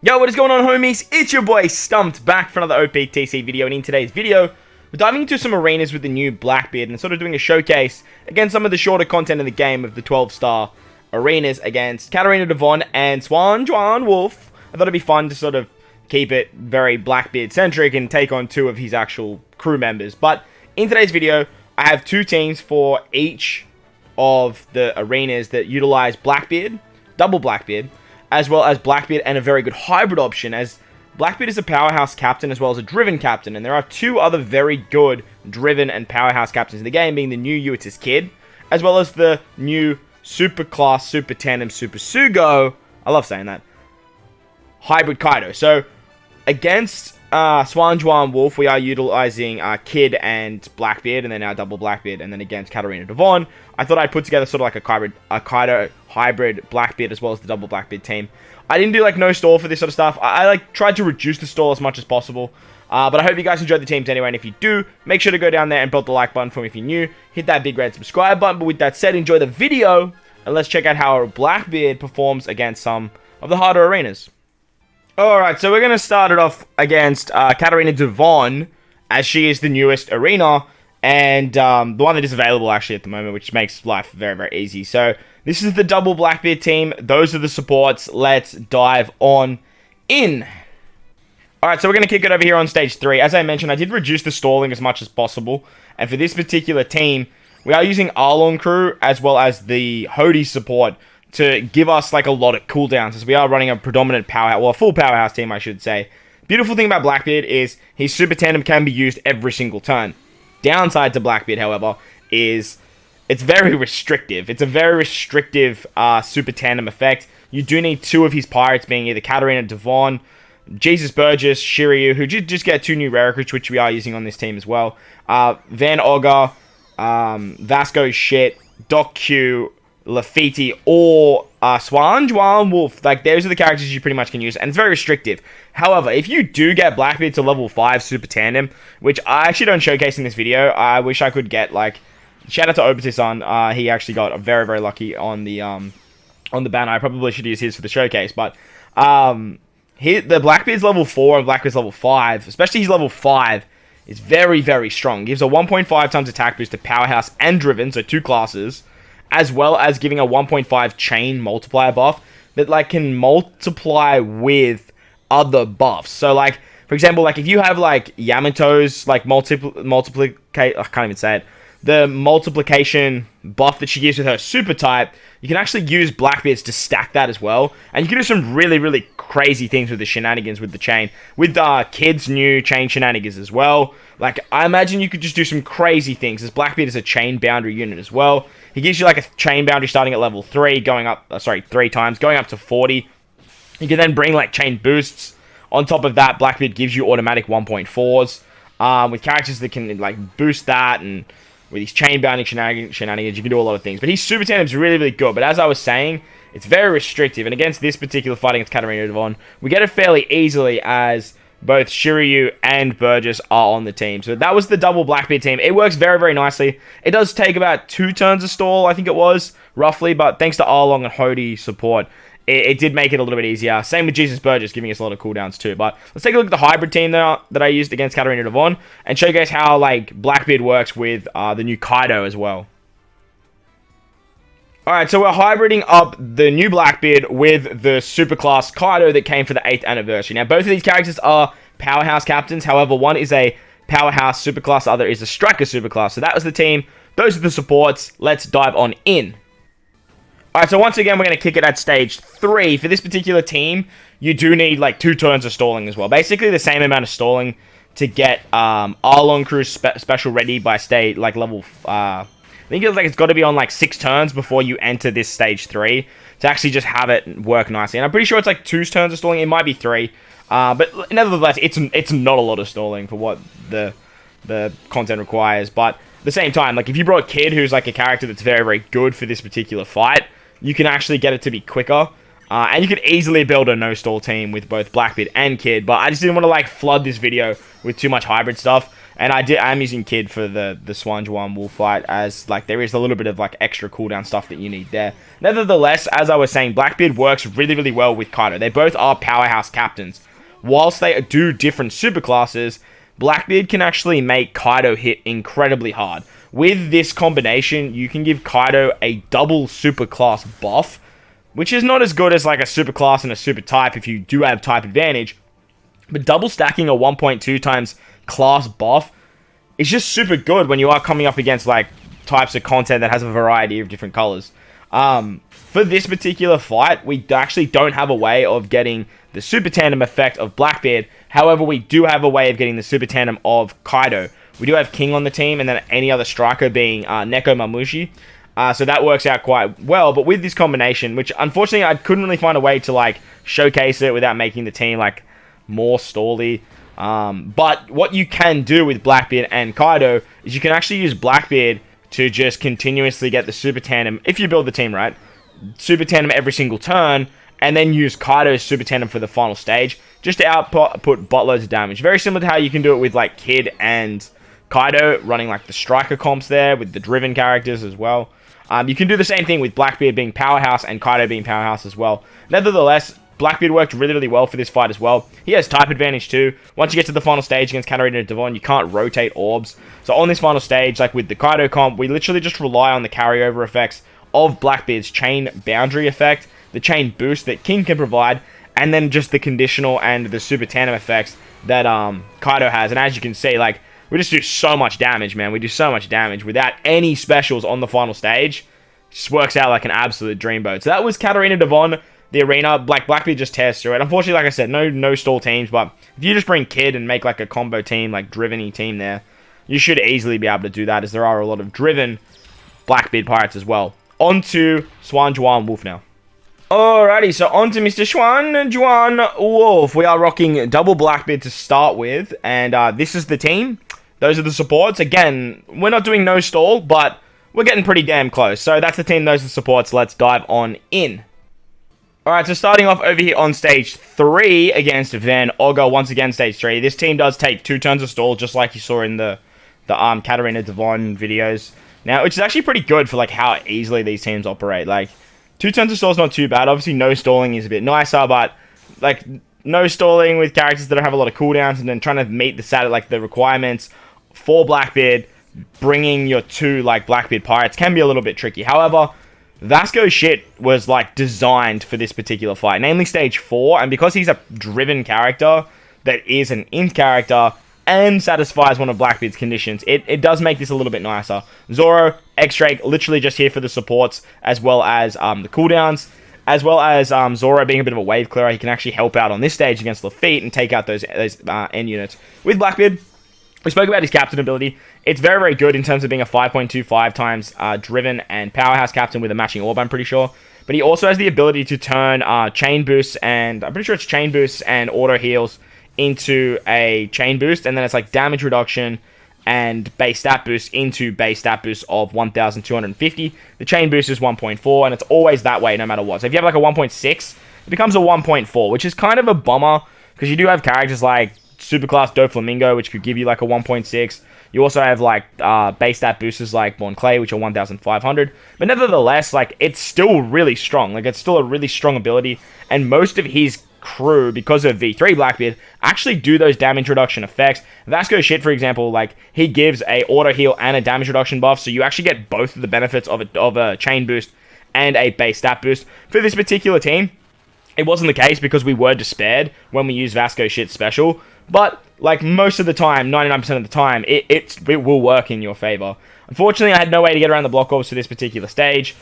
Yo, what is going on, homies? It's your boy Stumped back for another OPTC video, and in today's video, we're diving into some arenas with the new Blackbeard and sort of doing a showcase against some of the shorter content in the game of the 12-star arenas against Caterina, Devon, and SanJuan Wolf. I thought it'd be fun to sort of keep it very Blackbeard-centric and take on two of his actual crew members. But in today's video, I have two teams for each of the arenas that utilize Blackbeard, double Blackbeard, as well as Blackbeard and a very good hybrid option, as Blackbeard is a powerhouse captain as well as a driven captain, and there are two other very good driven and powerhouse captains in the game, being the new Yuita's Kid, as well as the new super class, super tandem, super Sugo, I love saying that, hybrid Kaido. So against SanJuan Wolf, we are utilizing Kid and Blackbeard, and then our double Blackbeard, and then against Caterina Devon, I thought I'd put together sort of like a Kaido hybrid Blackbeard as well as the double Blackbeard team. I didn't do like no stall for this sort of stuff. I like tried to reduce the stall as much as possible. But I hope you guys enjoyed the teams anyway, and if you do, make sure to go down there and belt the like button for me if you're new. Hit that big red subscribe button. But with that said, enjoy the video, and let's check out how Blackbeard performs against some of the harder arenas. Alright, so we're going to start it off against Caterina Devon, as she is the newest arena, and the one that is available actually at the moment, which makes life very, very easy. So this is the double Blackbeard team. Those are the supports. Let's dive on in. Alright, so we're going to kick it over here on stage 3. As I mentioned, I did reduce the stalling as much as possible, and for this particular team, we are using Arlong crew as well as the Hody support to give us like a lot of cooldowns, as we are running a predominant powerhouse, well, a full powerhouse team, I should say. Beautiful thing about Blackbeard is his super tandem can be used every single turn. Downside to Blackbeard, however, is it's very restrictive. It's a very restrictive super tandem effect. You do need two of his pirates, being either Caterina, Devon, Jesus Burgess, Shiryu, who just get two new rare recruits, which we are using on this team as well. Van Ogre, Vasco Shit, Doc Q, Lafiti, or SanJuan Wolf. Like, those are the characters you pretty much can use, and it's very restrictive. However, if you do get Blackbeard to level 5 super tandem, which I actually don't showcase in this video, I wish I could get, like, shout out to OPTC, he actually got very, very lucky on the banner. I probably should use his for the showcase, but the Blackbeard's level 4 and Blackbeard's level 5, especially his level 5, is very, very strong. Gives a 1.5 times attack boost to powerhouse and driven, so two classes, as well as giving a 1.5 chain multiplier buff that like can multiply with other buffs. So like, for example, like if you have like Yamato's like I can't even say it, the multiplication buff that she gives with her super type, you can actually use Blackbeard's to stack that as well, and you can do some really, really crazy things with the shenanigans with the chain, with Kid's new chain shenanigans as well. Like, I imagine you could just do some crazy things, as Blackbeard is a chain boundary unit as well. He gives you like a chain boundary starting at level 3, going up, 3 times, going up to 40. You can then bring like chain boosts. On top of that, Blackbeard gives you automatic 1.4s, with characters that can like boost that, and with his chain bounding shenanigans, you can do a lot of things. But his super tandem is really, really good. But as I was saying, it's very restrictive. And against this particular fight against Caterina Devon, we get it fairly easily, as both Shiryu and Burgess are on the team. So that was the double Blackbeard team. It works very, very nicely. It does take about 2 turns of stall, I think it was, roughly. But thanks to Arlong and Hody support, it did make it a little bit easier. Same with Jesus Burgess, giving us a lot of cooldowns too. But let's take a look at the hybrid team that I used against Caterina Devon, and showcase how like Blackbeard works with the new Kaido as well. Alright, so we're hybriding up the new Blackbeard with the superclass Kaido that came for the 8th anniversary. Now, both of these characters are powerhouse captains. However, one is a powerhouse superclass, the other is a striker superclass. So that was the team. Those are the supports. Let's dive on in. Alright, so once again, we're going to kick it at stage 3. For this particular team, you do need like 2 turns of stalling as well. Basically, the same amount of stalling to get Arlong Crew's special ready by stage, like level... I think it's got to be on like 6 turns before you enter this stage 3 to actually just have it work nicely. And I'm pretty sure it's like 2 turns of stalling. It might be 3. But nevertheless, it's not a lot of stalling for what the content requires. But at the same time, like if you brought Kid, who's like a character that's very, very good for this particular fight, you can actually get it to be quicker. And you could easily build a no-stall team with both Blackbeard and Kid. But I just didn't want to like flood this video with too much hybrid stuff. And I'm using Kid for the SanJuan Wolf fight, as like there is a little bit of like extra cooldown stuff that you need there. Nevertheless, as I was saying, Blackbeard works really, really well with Kaido. They both are powerhouse captains. Whilst they do different super classes, Blackbeard can actually make Kaido hit incredibly hard. With this combination, you can give Kaido a double super class buff, which is not as good as like a super class and a super type if you do have type advantage. But double stacking a 1.2 times class buff is just super good when you are coming up against like types of content that has a variety of different colors. For this particular fight, we actually don't have a way of getting the super tandem effect of Blackbeard. However, we do have a way of getting the super tandem of Kaido. We do have King on the team, and then any other striker being Neko Mamushi. So that works out quite well. But with this combination, which unfortunately I couldn't really find a way to like showcase it without making the team like more stally. But what you can do with Blackbeard and Kaido is you can actually use Blackbeard to just continuously get the super tandem, if you build the team right, super tandem every single turn, and then use Kaido's super tandem for the final stage, just to output buttloads of damage. Very similar to how you can do it with like Kid and Kaido, running like the striker comps there, with the driven characters as well. You can do the same thing with Blackbeard being powerhouse and Kaido being powerhouse as well. Nevertheless, Blackbeard worked really, really well for this fight as well. He has type advantage too. Once you get to the final stage against Caterina and Devon, you can't rotate orbs. So on this final stage, like with the Kaido comp, we literally just rely on the carryover effects of Blackbeard's chain boundary effect, the chain boost that King can provide, and then just the conditional and the super tandem effects that Kaido has. And as you can see, like, we just do so much damage, man. We do so much damage without any specials on the final stage. Just works out like an absolute dreamboat. So that was Caterina Devon, the arena. Blackbeard just tears through it. Unfortunately, like I said, no stall teams, but if you just bring Kid and make like a combo team, like driven-y team there, you should easily be able to do that, as there are a lot of driven Blackbeard pirates as well. On to SanJuan Wolf now. Alrighty, so on to Mr. SanJuan Wolf. We are rocking double Blackbeard to start with, and this is the team. Those are the supports. Again, we're not doing no stall, but we're getting pretty damn close. So that's the team, those are the supports. Let's dive on in. Alright, so starting off over here on stage 3 against Van Ogre. Once again, stage 3. This team does take 2 turns of stall, just like you saw in the Caterina Devon videos. Now, which is actually pretty good for like how easily these teams operate. Like, 2 turns of stall is not too bad. Obviously, no stalling is a bit nicer, but like no stalling with characters that don't have a lot of cooldowns, and then trying to meet the requirements for Blackbeard, bringing your 2 like Blackbeard pirates can be a little bit tricky. However, Vasco's shit was like designed for this particular fight, namely stage 4, and because he's a driven character that is an int character and satisfies one of Blackbeard's conditions, it does make this a little bit nicer. Zoro, X-Drake, literally just here for the supports, as well as the cooldowns, as well as Zoro being a bit of a wave clearer. He can actually help out on this stage against Lafitte and take out those end units. With Blackbeard, we spoke about his captain ability. It's very, very good in terms of being a 5.25 times driven and powerhouse captain with a matching orb, I'm pretty sure. But he also has the ability to turn chain boosts, and I'm pretty sure it's chain boosts and auto heals into a chain boost, and then it's like damage reduction and base stat boost into base stat boost of 1,250. The chain boost is 1.4, and it's always that way no matter what. So if you have like a 1.6, it becomes a 1.4, which is kind of a bummer, because you do have characters like Superclass Doflamingo, which could give you like a 1.6. You also have like base stat boosters like Bon Clay, which are 1,500. But nevertheless, like, it's still really strong. Like, it's still a really strong ability, and most of his crew, because of V3 Blackbeard, actually do those damage reduction effects. Vasco's shit, for example, like, he gives a auto heal and a damage reduction buff, so you actually get both of the benefits of a chain boost and a base stat boost. For this particular team, it wasn't the case because we were despaired when we used Vasco's shit special, but like most of the time, 99% of the time, it will work in your favor. Unfortunately, I had no way to get around the block orbs for this particular stage,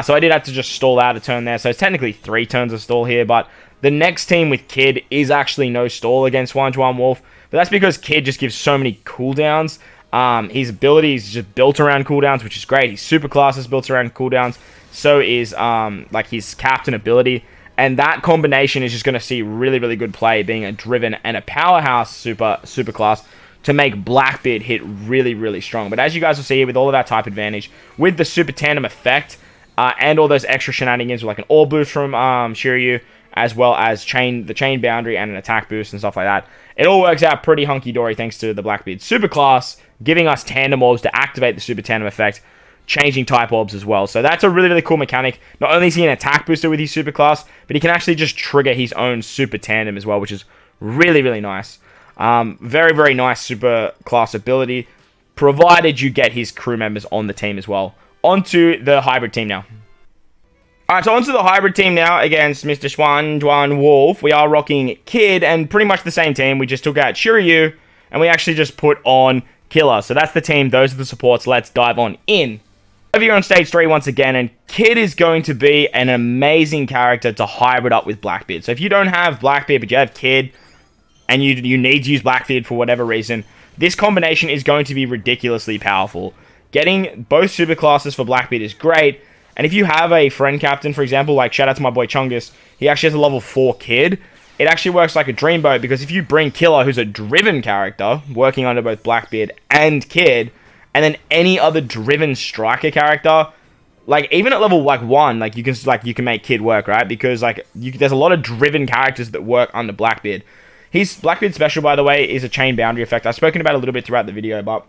so I did have to just stall out a turn there. So it's technically 3 turns of stall here, but the next team with Kid is actually no stall against SanJuan Wolf, but that's because Kid just gives so many cooldowns. His ability is just built around cooldowns, which is great. His super class is built around cooldowns, so is like his captain ability. And that combination is just going to see really, really good play, being a driven and a powerhouse super class, to make Blackbeard hit really, really strong. But as you guys will see here, with all of that type advantage, with the super tandem effect, and all those extra shenanigans, with like an orb boost from Shiryu, as well as the chain boundary and an attack boost and stuff like that. It all works out pretty hunky-dory thanks to the Blackbeard superclass, giving us tandem orbs to activate the super tandem effect, changing type orbs as well. So that's a really, really cool mechanic. Not only is he an attack booster with his superclass, but he can actually just trigger his own super tandem as well, which is really, really nice. Very, very nice superclass ability, provided you get his crew members on the team as well. Onto the hybrid team now. Alright, so onto the hybrid team now against Mr. SanJuan Wolf. We are rocking Kid and pretty much the same team. We just took out Shiryu and we actually just put on Killer. So that's the team. Those are the supports. Let's dive on in. Over here on stage 3 once again, and Kid is going to be an amazing character to hybrid up with Blackbeard. So if you don't have Blackbeard but you have Kid and you need to use Blackbeard for whatever reason, this combination is going to be ridiculously powerful. Getting both superclasses for Blackbeard is great. And if you have a friend captain, for example, like shout out to my boy Chungus, he actually has a level 4 Kid. It actually works like a dreamboat because if you bring Killer, who's a driven character, working under both Blackbeard and Kid, and then any other driven striker character, like even at level like 1, like you can make Kid work, right? Because like there's a lot of driven characters that work under Blackbeard. His Blackbeard special, by the way, is a chain boundary effect. I've spoken about it a little bit throughout the video, but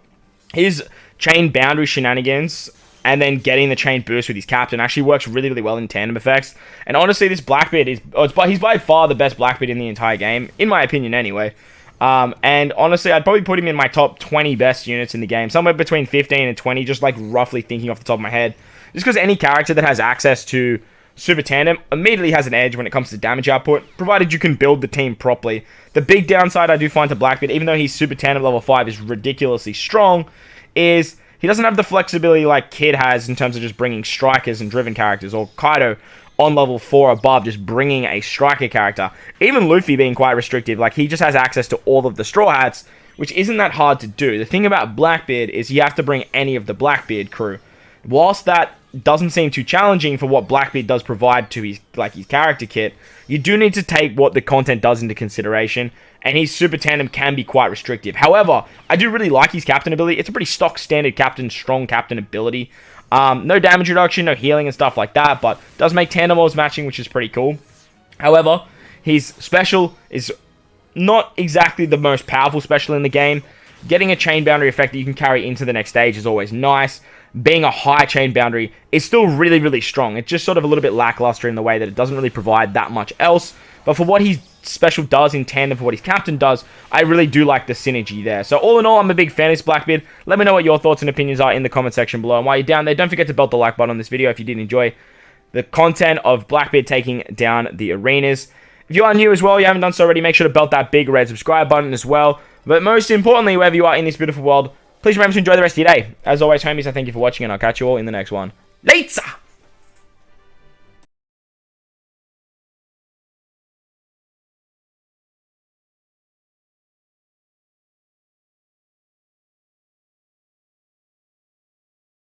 his chain boundary shenanigans and then getting the chain boost with his captain actually works really, really well in tandem effects. And honestly, this Blackbeard he's by far the best Blackbeard in the entire game, in my opinion anyway. And honestly, I'd probably put him in my top 20 best units in the game, somewhere between 15 and 20, just like roughly thinking off the top of my head. Just because any character that has access to Super Tandem immediately has an edge when it comes to damage output, provided you can build the team properly. The big downside I do find to Blackbeard, even though his Super Tandem level 5 is ridiculously strong, is he doesn't have the flexibility like Kid has in terms of just bringing strikers and driven characters, or Kaido on level 4 above, just bringing a striker character. Even Luffy being quite restrictive, like he just has access to all of the Straw Hats, which isn't that hard to do. The thing about Blackbeard is you have to bring any of the Blackbeard crew. Whilst that doesn't seem too challenging for what Blackbeard does provide to his character kit, you do need to take what the content does into consideration, and his Super Tandem can be quite restrictive. However, I do really like his captain ability. It's a pretty stock standard captain, strong captain ability. No damage reduction, no healing and stuff like that, but does make tandem orbs matching, which is pretty cool. However, his special is not exactly the most powerful special in the game. Getting a chain boundary effect that you can carry into the next stage is always nice. Being a high chain boundary is still really, really strong. It's just sort of a little bit lackluster in the way that it doesn't really provide that much else. But for what his special does in tandem for what his captain does, I really do like the synergy there. So all in all, I'm a big fan of this Blackbeard. Let me know what your thoughts and opinions are in the comment section below. And while you're down there, don't forget to belt the like button on this video if you did enjoy the content of Blackbeard taking down the arenas. If you are new as well, you haven't done so already, make sure to belt that big red subscribe button as well. But most importantly, wherever you are in this beautiful world, please remember to enjoy the rest of your day. As always, homies, I thank you for watching, and I'll catch you all in the next one. Later!